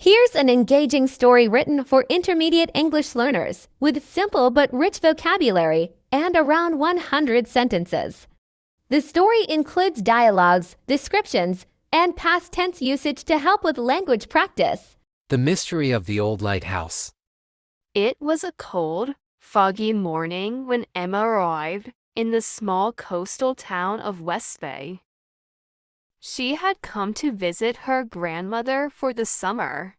Here's an engaging story written for intermediate English learners with simple but rich vocabulary and around 100 sentences. The story includes dialogues, descriptions, and past tense usage to help with language practice. The Mystery of the Old Lighthouse. It was a cold, foggy morning when Emma arrived in the small coastal town of West Bay. She had come to visit her grandmother for the summer.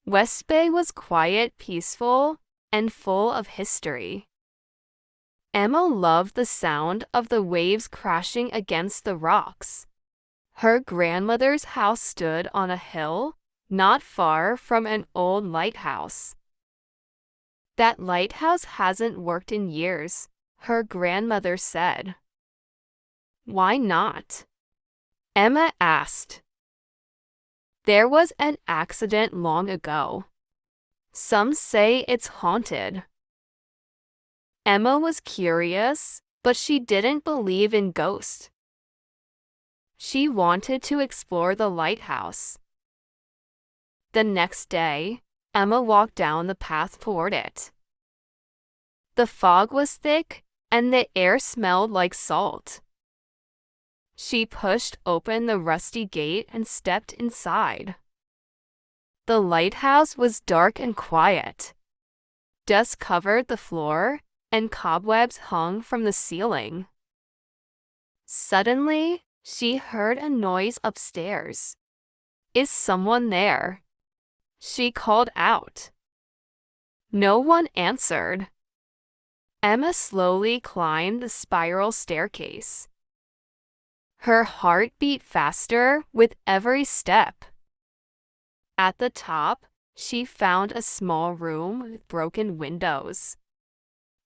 West Bay was quiet, peaceful, and full of history. Emma loved the sound of the waves crashing against the rocks. Her grandmother's house stood on a hill, not far from an old lighthouse. "That lighthouse hasn't worked in years," her grandmother said. "Why not?" Emma asked. "There was an accident long ago. Some say it's haunted." Emma was curious, but she didn't believe in ghosts. She wanted to explore the lighthouse. The next day, Emma walked down the path toward it. The fog was thick, and the air smelled like salt. She pushed open the rusty gate and stepped inside. The lighthouse was dark and quiet. Dust covered the floor, and cobwebs hung from the ceiling. Suddenly, she heard a noise upstairs. "Is someone there?" she called out. No one answered. Emma slowly climbed the spiral staircase. Her heart beat faster with every step. At the top, she found a small room with broken windows.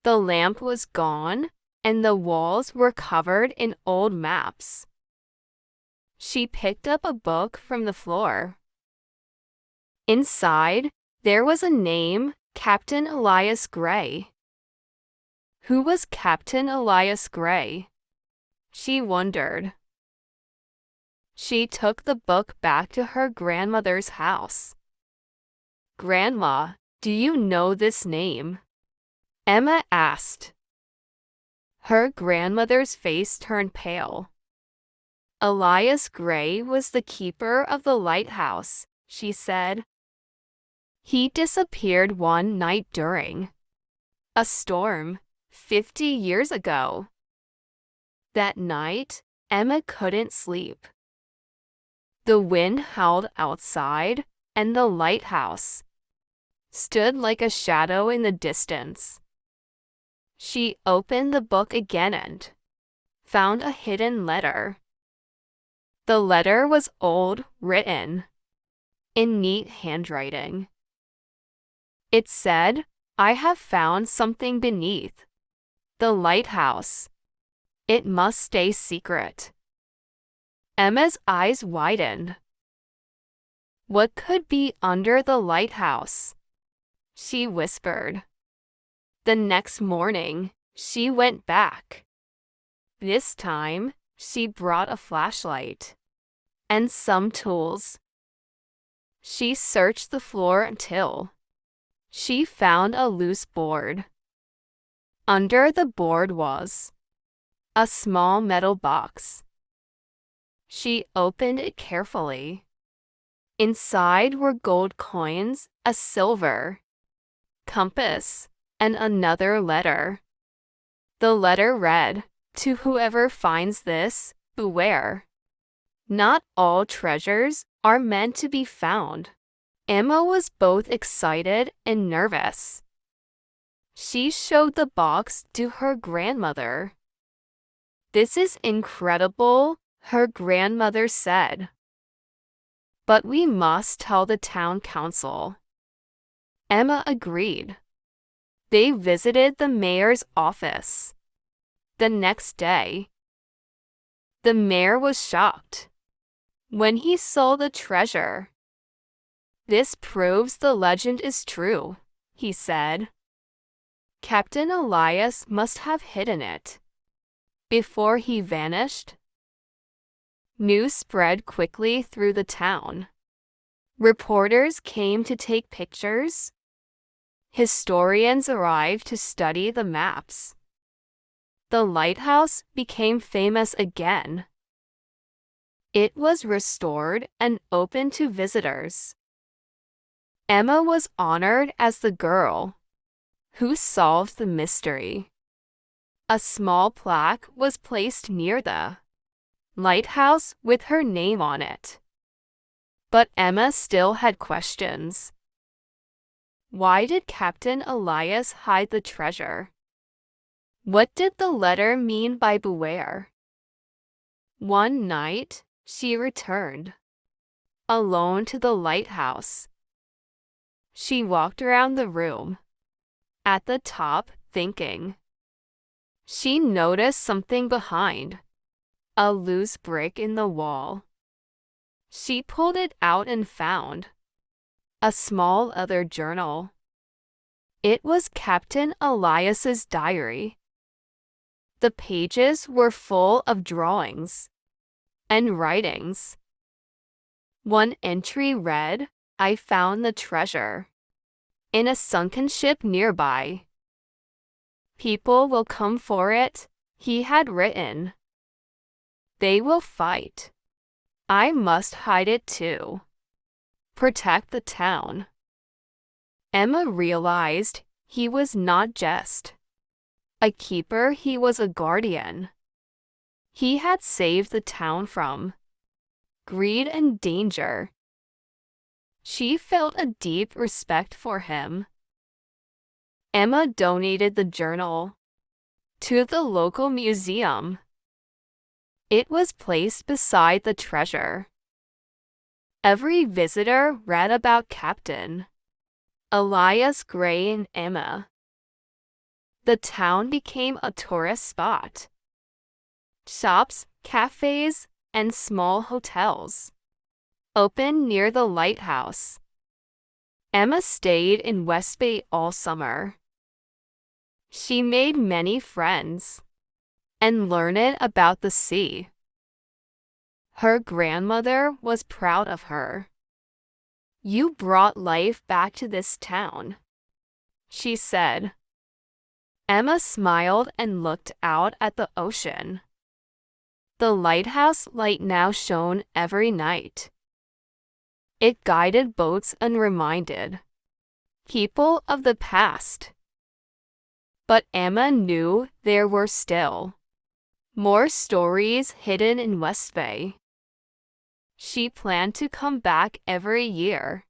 The lamp was gone, and the walls were covered in old maps. She picked up a book from the floor. Inside, there was a name, Captain Elias Gray. Who was Captain Elias Gray? She wondered. She took the book back to her grandmother's house. "Grandma, do you know this name?" Emma asked. Her grandmother's face turned pale. "Elias Gray was the keeper of the lighthouse," she said. "He disappeared one night during a storm 50 years ago." That night, Emma couldn't sleep. The wind howled outside, and the lighthouse stood like a shadow in the distance. She opened the book again and found a hidden letter. The letter was old, written in neat handwriting. It said, "I have found something beneath the lighthouse. It must stay secret." Emma's eyes widened. What could be under the lighthouse? She whispered. The next morning, she went back. This time, she brought a flashlight and some tools. She searched the floor until she found a loose board. Under the board was a small metal box. She opened it carefully. Inside were gold coins, a silver compass, and another letter. The letter read, "To whoever finds this, beware. Not all treasures are meant to be found." Emma was both excited and nervous. She showed the box to her grandmother. "This is incredible," her grandmother said. "But we must tell the town council." Emma agreed. They visited the mayor's office. The next day, the mayor was shocked when he saw the treasure. "This proves the legend is true," he said. "Captain Elias must have hidden it before he vanished." News spread quickly through the town. Reporters came to take pictures. Historians arrived to study the maps. The lighthouse became famous again. It was restored and open to visitors. Emma was honored as the girl who solved the mystery. A small plaque was placed near the lighthouse with her name on it. But Emma still had questions. Why did Captain Elias hide the treasure? What did the letter mean by beware? One night, she returned, alone to the lighthouse. She walked around the room, at the top, thinking. She noticed something behind, a loose brick in the wall. She pulled it out and found a small other journal. It was Captain Elias's diary. The pages were full of drawings and writings. One entry read, "I found the treasure in a sunken ship nearby. People will come for it," he had written. "They will fight. I must hide it too. Protect the town." Emma realized he was not just a keeper, he was a guardian. He had saved the town from greed and danger. She felt a deep respect for him. Emma donated the journal to the local museum. It was placed beside the treasure. Every visitor read about Captain Elias Gray and Emma. The town became a tourist spot. Shops, cafes, and small hotels opened near the lighthouse. Emma stayed in West Bay all summer. She made many friends and learned about the sea. Her grandmother was proud of her. "You brought life back to this town," she said. Emma smiled and looked out at the ocean. The lighthouse light now shone every night. It guided boats and reminded people of the past. But Emma knew there were still more stories hidden in West Bay. She planned to come back every year.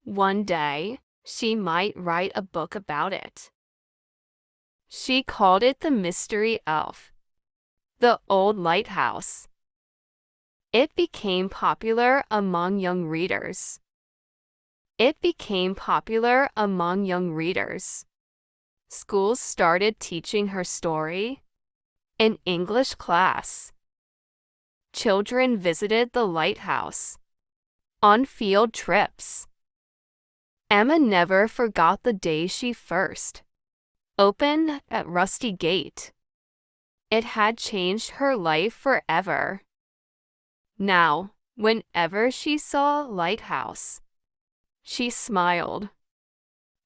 One day, she might write a book about it. She called it The Mystery of the Old Lighthouse. It became popular among young readers. Schools started teaching her story in English class. Children visited the lighthouse on field trips. Emma never forgot the day she first opened at Rusty Gate. It had changed her life forever. Now, whenever she saw a lighthouse, she smiled.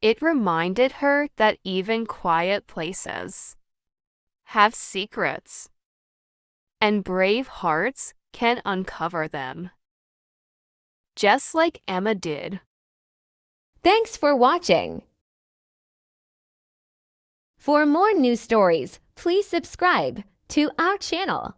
It reminded her that even quiet places have secrets, and brave hearts can uncover them, just like Emma did. Thanks for watching. For more news stories, please subscribe to our channel.